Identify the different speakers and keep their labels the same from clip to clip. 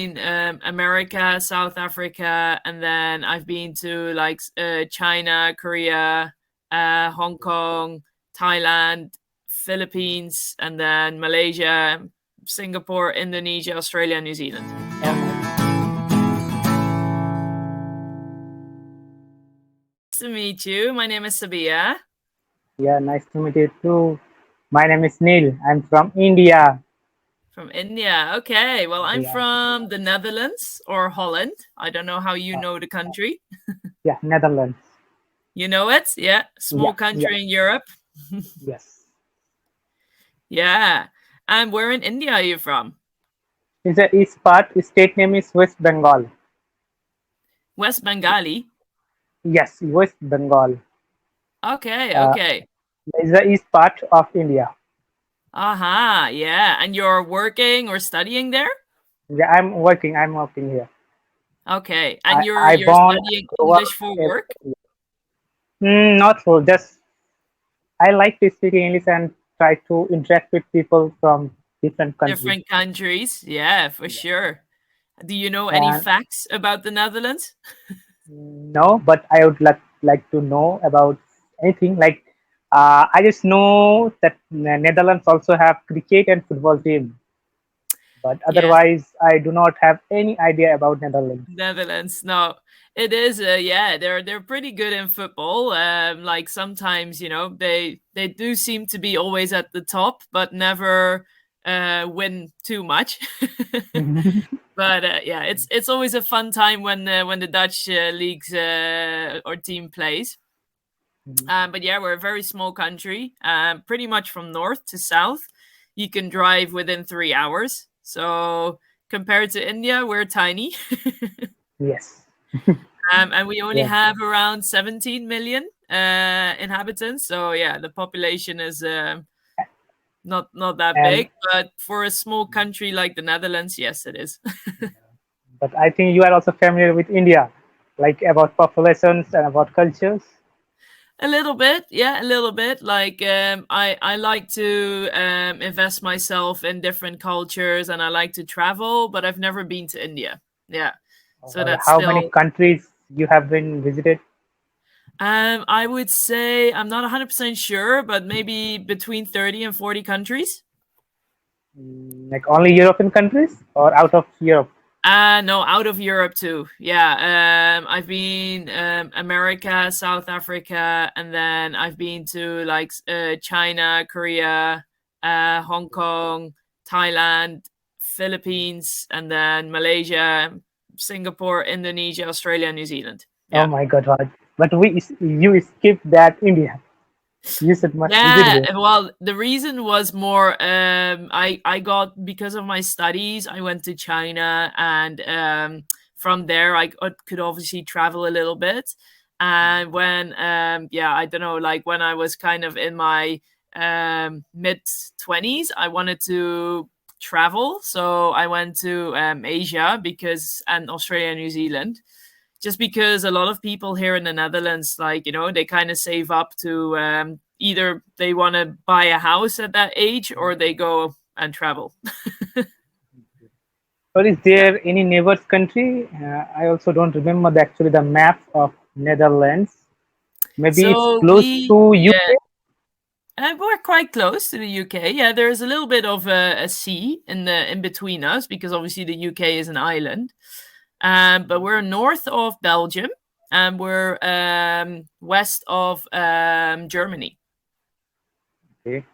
Speaker 1: in America, South Africa, and then I've been to like China, Korea, Hong Kong, Thailand, Philippines, and then Malaysia, Singapore, Indonesia, Australia, New Zealand. Yeah. Nice to meet you. My name is Sabia.
Speaker 2: Yeah, nice to meet you too. My name is Neil. I'm from India.
Speaker 1: From India. Okay. Well, I'm
Speaker 2: Yeah,
Speaker 1: from the Netherlands or Holland. I don't know how you know the country.
Speaker 2: yeah, Netherlands.
Speaker 1: You know it? Yeah. Small
Speaker 2: Yeah, yeah,
Speaker 1: country in Europe.
Speaker 2: yes.
Speaker 1: Yeah. And where in India are you from?
Speaker 2: It's the east part. State name is West Bengal.
Speaker 1: West Bengali.
Speaker 2: Yes, West Bengal.
Speaker 1: Okay.
Speaker 2: Uh,
Speaker 1: Okay.
Speaker 2: it's the east part of India.
Speaker 1: Aha. Yeah. And you're working or studying there?
Speaker 2: Yeah, I'm working here.
Speaker 1: Okay.
Speaker 2: I,
Speaker 1: And you're
Speaker 2: I
Speaker 1: you're
Speaker 2: born
Speaker 1: studying
Speaker 2: and grew up
Speaker 1: English for work?
Speaker 2: everywhere. Not so. Just I like to speak English and try to interact with people from different countries.
Speaker 1: Different countries. Yeah, for
Speaker 2: Yeah.
Speaker 1: sure. Do you know any
Speaker 2: And
Speaker 1: facts about the Netherlands?
Speaker 2: no, but I would like to know about anything. Like, I just know that Netherlands also have cricket and football team, but
Speaker 1: Yes.
Speaker 2: otherwise, I do not have any idea about Netherlands.
Speaker 1: Netherlands. No, it is. Yeah, they're pretty good in football. Like sometimes, they do seem to be always at the top, but never win too much. But yeah, it's always a fun time when the Dutch leagues or team plays. But yeah, we're a very small country, pretty much from north to south. You can drive within 3 hours. So compared to India, we're tiny.
Speaker 2: Yes.
Speaker 1: And we only
Speaker 2: Yeah.
Speaker 1: have around 17 million inhabitants. So yeah, the population is not that
Speaker 2: And
Speaker 1: big. But for a small country like the Netherlands, yes, it is.
Speaker 2: but I think you are also familiar with India, like about populations and about cultures.
Speaker 1: A little bit, yeah, a little bit. Like I like to invest myself in different cultures, and I like to travel, but I've never been to India. Yeah, so
Speaker 2: Or
Speaker 1: that's
Speaker 2: how many
Speaker 1: still.
Speaker 2: countries you have been visited?
Speaker 1: I would say I'm not 100% sure, but maybe between 30 and 40 countries.
Speaker 2: Like only European countries or out of Europe?
Speaker 1: No, out of Europe too. Yeah, I've been America, South Africa, and then I've been to like China, Korea, Hong Kong, Thailand, Philippines, and then Malaysia, Singapore, Indonesia, Australia, New Zealand.
Speaker 2: Oh
Speaker 1: Yeah.
Speaker 2: my God, what? But you skipped that India. You should must visit
Speaker 1: Yeah,
Speaker 2: there.
Speaker 1: well, the reason was more I got because of my studies, I went to China and from there could obviously travel a little bit. And when yeah, I don't know, like when I was kind of in my mid 20s, I wanted to travel. So I went to Asia because and Australia, New Zealand just because a lot of people here in the Netherlands, like, they kind of save up to either they want to buy a house at that age or they go and travel.
Speaker 2: Or is
Speaker 1: Yeah.
Speaker 2: there any neighbors country? I also don't remember actually the map of Netherlands. Maybe it's
Speaker 1: So
Speaker 2: close to
Speaker 1: yeah,
Speaker 2: UK.
Speaker 1: we're quite close to the UK. Yeah, there's a little bit of a sea in between us because obviously the UK is an island. But we're north of Belgium and we're west of Germany.
Speaker 2: Okay.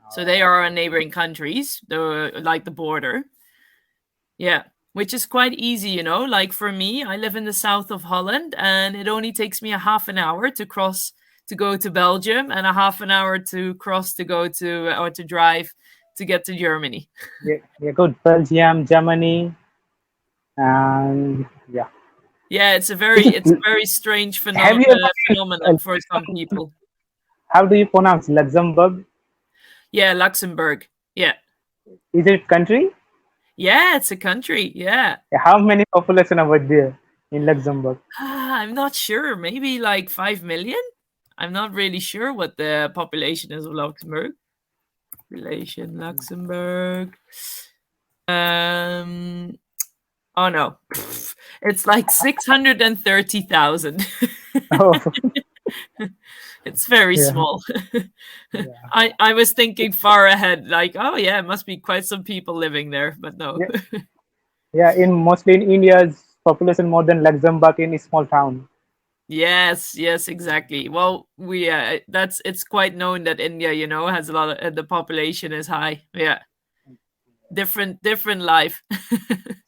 Speaker 1: So they are our neighboring countries, like the border. Yeah, which is quite easy, Like for me, I live in the south of Holland, and it only takes me a half an hour to cross to go to Belgium, and a half an hour to cross to go to or to drive to get to Germany.
Speaker 2: Yeah, yeah, good. Belgium, Germany, and yeah.
Speaker 1: Yeah,
Speaker 2: Is
Speaker 1: it's a
Speaker 2: it?
Speaker 1: very strange
Speaker 2: Have you ever been?
Speaker 1: phenomenon for some people.
Speaker 2: How do you pronounce Luxembourg?
Speaker 1: Yeah, Luxembourg. Yeah,
Speaker 2: Is it country?
Speaker 1: yeah, it's a country. Yeah.
Speaker 2: How many population over there in Luxembourg?
Speaker 1: I'm not sure. Maybe like 5 million. I'm not really sure what the population is of Luxembourg. Relation Luxembourg. Um, Oh no. It's like 630,000.
Speaker 2: Oh,
Speaker 1: It's very
Speaker 2: yeah,
Speaker 1: small.
Speaker 2: yeah,
Speaker 1: I was thinking far ahead, like, oh yeah, it must be quite some people living there, but no.
Speaker 2: yeah, yeah. In mostly in India's population more than Luxembourg in a small town.
Speaker 1: Yes, yes, exactly. Well, we that's it's quite known that India, has a lot of the population is high. Yeah, different life.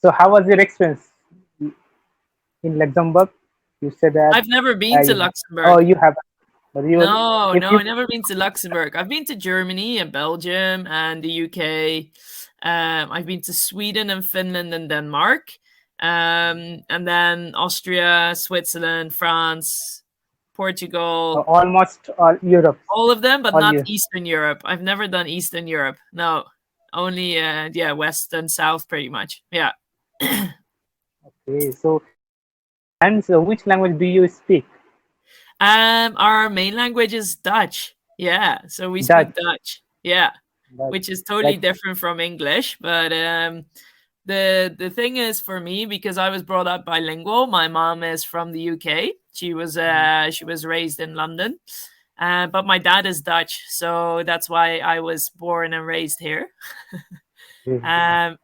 Speaker 2: So how was your experience in Luxembourg? You said that
Speaker 1: I've never been to
Speaker 2: you, oh,
Speaker 1: Luxembourg.
Speaker 2: you have, but you,
Speaker 1: No,
Speaker 2: if
Speaker 1: no,
Speaker 2: you,
Speaker 1: I never been to Luxembourg. I've been to Germany and Belgium and the UK. I've been to Sweden and Finland and Denmark, and then Austria, Switzerland, France, Portugal,
Speaker 2: almost all Europe,
Speaker 1: all of them, but
Speaker 2: all
Speaker 1: not
Speaker 2: you.
Speaker 1: Eastern Europe. I've never done Eastern Europe. No, only yeah, West and South, pretty much. Yeah.
Speaker 2: Okay, so and so which language do you speak?
Speaker 1: Our main language is Dutch. Yeah, so we speak
Speaker 2: Dutch.
Speaker 1: Dutch. Yeah,
Speaker 2: Dutch.
Speaker 1: which is totally
Speaker 2: Like,
Speaker 1: different from English. But the thing is, for me, because I was brought up bilingual. My mom is from the UK. She was raised in London, but my dad is Dutch, so that's why I was born and raised here. Um,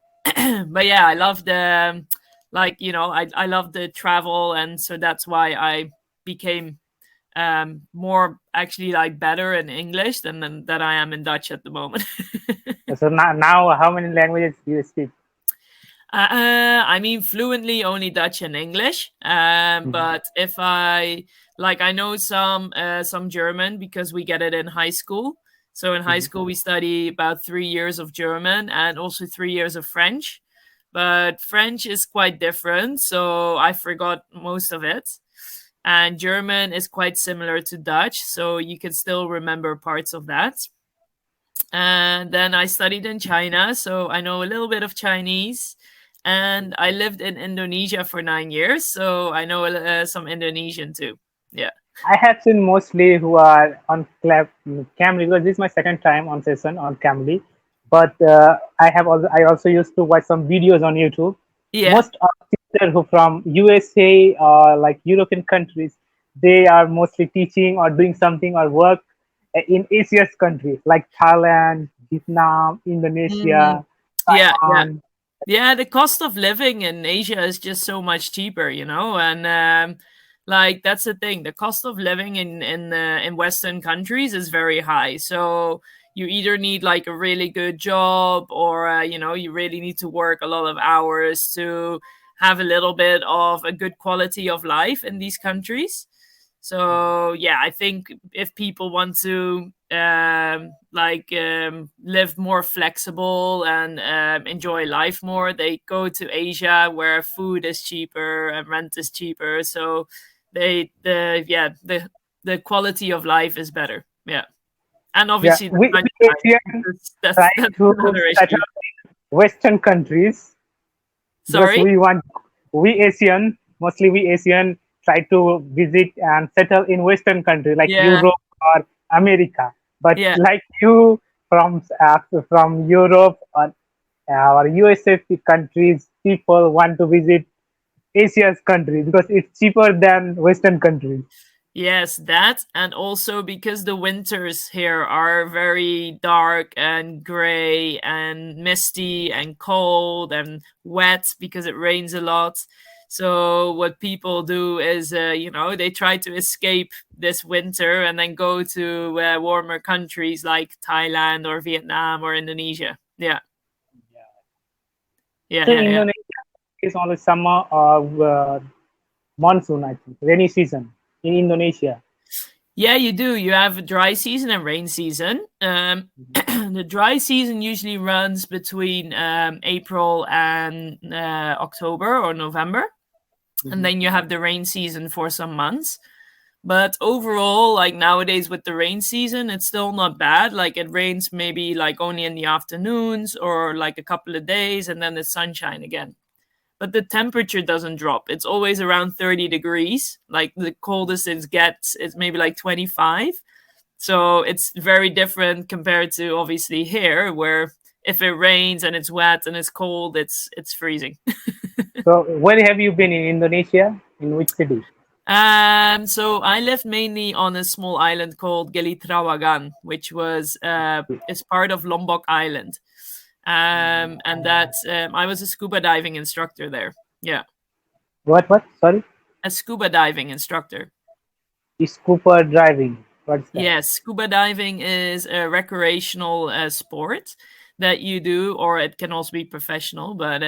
Speaker 1: but yeah, I love the like I love the travel, and so that's why I became more actually like better in English than that I am in Dutch at the moment.
Speaker 2: so now how many languages do you speak?
Speaker 1: I mean, fluently only Dutch and English.
Speaker 2: Mhm.
Speaker 1: But if I know some German because we get it in high school. So in high
Speaker 2: Mhm.
Speaker 1: school we study about 3 years of German and also 3 years of French. But French is quite different, so I forgot most of it. And German is quite similar to Dutch, so you can still remember parts of that. And then I studied in China, so I know a little bit of Chinese. And I lived in Indonesia for 9 years, so I know some Indonesian too. Yeah.
Speaker 2: I have seen mostly who are on Cambly because this is my second time on session on Cambly. But I also used to watch some videos on YouTube.
Speaker 1: Yeah.
Speaker 2: Most of teachers who from USA or like European countries, they are mostly teaching or doing something or work in Asia's countries like Thailand, Vietnam,
Speaker 1: Mm,
Speaker 2: Indonesia,
Speaker 1: yeah. Yeah.
Speaker 2: Taiwan.
Speaker 1: Yeah, the cost of living in Asia is just so much cheaper, and like that's the thing. The cost of living in Western countries is very high. So you either need like a really good job, or you really need to work a lot of hours to have a little bit of a good quality of life in these countries. So yeah, I think if people want to live more flexible and enjoy life more, they go to Asia where food is cheaper and rent is cheaper. So the quality of life is better. Yeah, and
Speaker 2: Yeah,
Speaker 1: obviously the
Speaker 2: we
Speaker 1: sunshine.
Speaker 2: Asian try
Speaker 1: That's
Speaker 2: to
Speaker 1: another
Speaker 2: settle
Speaker 1: issue.
Speaker 2: Western countries because
Speaker 1: Sorry.
Speaker 2: we Asian try to visit and settle in Western countries like
Speaker 1: Yeah,
Speaker 2: Europe or America. But
Speaker 1: yeah.
Speaker 2: like you from Europe or USA countries, people want to visit Asia's countries because it's cheaper than Western countries.
Speaker 1: Yes, that, and also because the winters here are very dark and gray and misty and cold and wet because it rains a lot. So what people do is, they try to escape this winter and then go to warmer countries like Thailand or Vietnam or Indonesia. Yeah, yeah,
Speaker 2: So
Speaker 1: yeah, yeah.
Speaker 2: Indonesia is only summer or monsoon, I think, rainy season in Indonesia.
Speaker 1: Yeah, you do. You have a dry season and rain season. The dry season usually runs between April and October or November, and
Speaker 2: Mhm.
Speaker 1: then you have the rain season for some months. But overall, like nowadays with the rain season, it's still not bad. Like it rains maybe like only in the afternoons or like a couple of days, and then it's sunshine again, but the temperature doesn't drop. It's always around 30 degrees. Like the coldest it gets is maybe like 25. So it's very different compared to obviously here, where if it rains and it's wet and it's cold, it's freezing.
Speaker 2: So where have you been in Indonesia? In which city?
Speaker 1: So I lived mainly on a small island called Gili Trawangan, which was is part of Lombok Island. And that I was a scuba diving instructor there. Yeah,
Speaker 2: What? Sorry?
Speaker 1: a scuba diving instructor.
Speaker 2: Scuba driving. What's that?
Speaker 1: Yes, scuba diving is a recreational sport that you do, or it can also be professional. But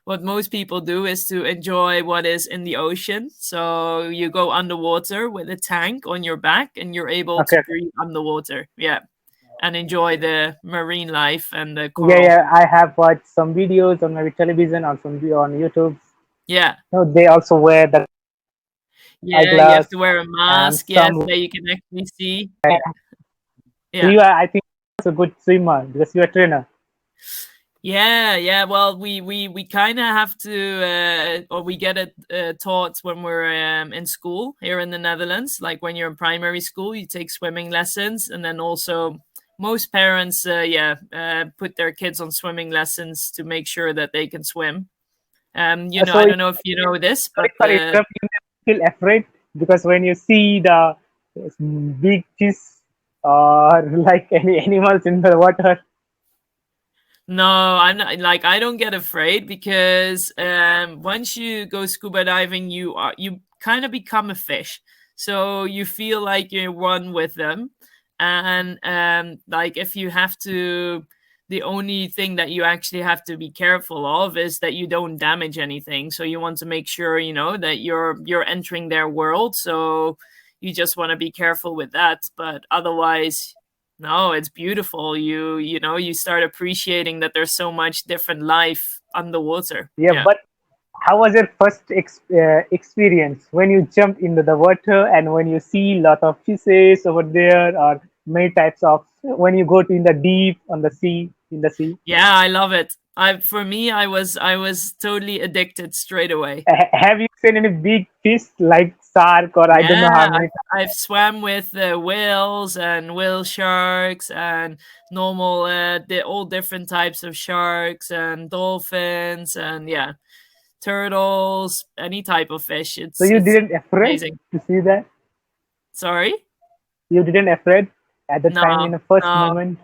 Speaker 1: what most people do is to enjoy what is in the ocean. So you go underwater with a tank on your back, and you're able
Speaker 2: Okay,
Speaker 1: to
Speaker 2: okay.
Speaker 1: breathe underwater. Yeah, and enjoy the marine life and the
Speaker 2: Yeah,
Speaker 1: coral.
Speaker 2: yeah. I have watched some videos on maybe television or some video on YouTube.
Speaker 1: Yeah,
Speaker 2: No, they also wear the
Speaker 1: yeah, you have
Speaker 2: eyeglass
Speaker 1: to wear a
Speaker 2: and
Speaker 1: mask. Yes,
Speaker 2: some.
Speaker 1: that you can actually see.
Speaker 2: So
Speaker 1: Yeah.
Speaker 2: you are, I think, also a good swimmer because you're a trainer.
Speaker 1: Yeah, yeah. Well, we kind of have to, or we get it taught when we're in school here in the Netherlands. Like when you're in primary school, you take swimming lessons, and then also most parents, put their kids on swimming lessons to make sure that they can swim.
Speaker 2: So
Speaker 1: I don't know if you know this,
Speaker 2: sorry
Speaker 1: but
Speaker 2: for interrupting. You feel afraid because when you see the big fish or like any animals in the water.
Speaker 1: no, I'm not like I don't get afraid because once you go scuba diving, you kind of become a fish. So you feel like you're one with them. And like if you have to the only thing that you actually have to be careful of is that you don't damage anything. So you want to make sure, that you're entering their world. So you just want to be careful with that. But otherwise, no, it's beautiful. You start appreciating that there's so much different life underwater.
Speaker 2: Yeah,
Speaker 1: Yeah.
Speaker 2: but how was your first experience when you jump into the water and when you see lot of fishes over there or many types of when you go to in the deep on the sea in the sea?
Speaker 1: Yeah, I love it. I was totally addicted straight away.
Speaker 2: Have you seen any big fish like shark or I don't know how
Speaker 1: Yeah,
Speaker 2: many?
Speaker 1: I've swam with whales and whale sharks and normal all different types of sharks and dolphins and yeah, turtles, any type of fish.
Speaker 2: So
Speaker 1: It's
Speaker 2: you
Speaker 1: it's
Speaker 2: didn't afraid
Speaker 1: amazing.
Speaker 2: to see that?
Speaker 1: Sorry?
Speaker 2: You didn't afraid at the time
Speaker 1: No,
Speaker 2: in the first
Speaker 1: no,
Speaker 2: moment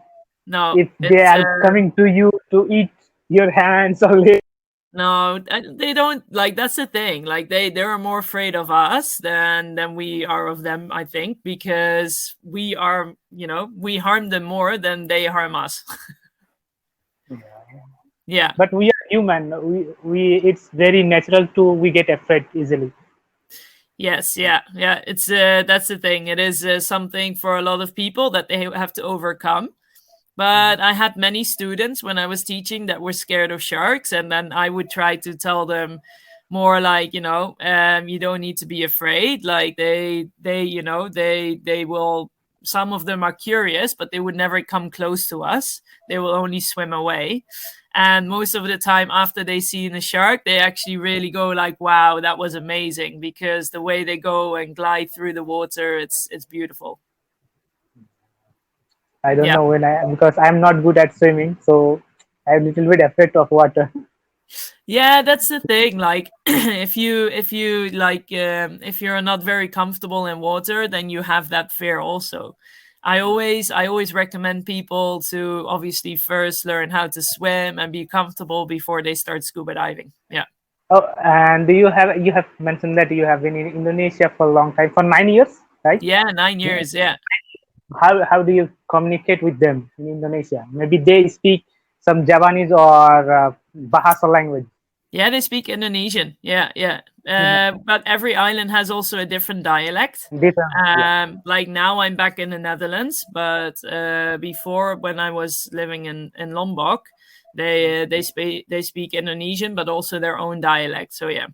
Speaker 1: no.
Speaker 2: if they
Speaker 1: It's
Speaker 2: are coming to you to eat your hands or legs.
Speaker 1: no, they don't like. That's the thing. Like they're more afraid of us than we are of them. I think because we harm them more than they harm us. Yeah.
Speaker 2: But we are human. We it's very natural to we get afraid easily.
Speaker 1: Yes. Yeah. Yeah. It's that's the thing. It is something for a lot of people that they have to overcome. But I had many students when I was teaching that were scared of sharks, and then I would try to tell them more like, you don't need to be afraid. Like they will. Some of them are curious, but they would never come close to us. They will only swim away. And most of the time, after they see the shark, they actually really go like, "Wow, that was amazing!" Because the way they go and glide through the water, it's beautiful.
Speaker 2: I don't
Speaker 1: Yeah.
Speaker 2: know when I because I'm not good at swimming, so I'm a little bit afraid of water.
Speaker 1: Yeah, that's the thing. Like, if you're not very comfortable in water, then you have that fear also. I always recommend people to obviously first learn how to swim and be comfortable before they start scuba diving. Yeah.
Speaker 2: Oh, and do you have mentioned that you have been in Indonesia for a long time for 9 years, right?
Speaker 1: Yeah, 9 years. Yeah.
Speaker 2: How do you communicate with them in Indonesia? Maybe they speak some Javanese or Bahasa language.
Speaker 1: Yeah, they speak Indonesian. Yeah, yeah. But every island has also a different dialect.
Speaker 2: Different, yeah.
Speaker 1: Like now I'm back in the Netherlands, but before when I was living in Lombok, they speak Indonesian, but also their own dialect. So yeah,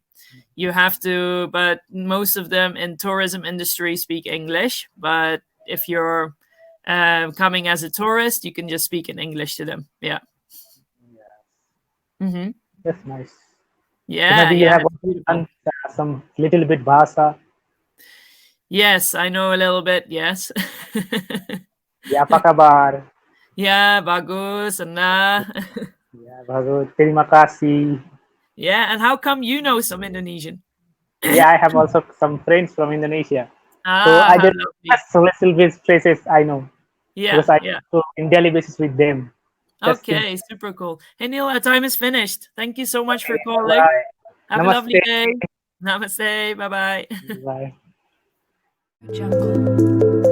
Speaker 1: you have to. But most of them in tourism industry speak English. But if you're coming as a tourist, you can just speak in English to them. Yeah. Hmm.
Speaker 2: That's nice. So
Speaker 1: Yeah,
Speaker 2: maybe you
Speaker 1: yeah,
Speaker 2: have
Speaker 1: it's
Speaker 2: also
Speaker 1: beautiful.
Speaker 2: done some little bit Bahasa.
Speaker 1: Yes, I know a little bit. Yes.
Speaker 2: Ya apa kabar?
Speaker 1: Ya, bagus, Anda.
Speaker 2: Ya bagus. Terima kasih.
Speaker 1: Yeah, and how come you know some Indonesian?
Speaker 2: Yeah, I have also some friends from Indonesia. So
Speaker 1: Ah,
Speaker 2: I
Speaker 1: how
Speaker 2: just
Speaker 1: lovely.
Speaker 2: just little bit phrases I know
Speaker 1: Yeah,
Speaker 2: because I
Speaker 1: yeah.
Speaker 2: go in daily basis with them. Just things.
Speaker 1: Okay, super cool. Hey Neil, our time is finished. Thank you so much for
Speaker 2: Okay,
Speaker 1: calling.
Speaker 2: bye.
Speaker 1: Have a lovely
Speaker 2: Namaste.
Speaker 1: day. Namaste. Bye bye.
Speaker 2: Bye.
Speaker 3: Jungle.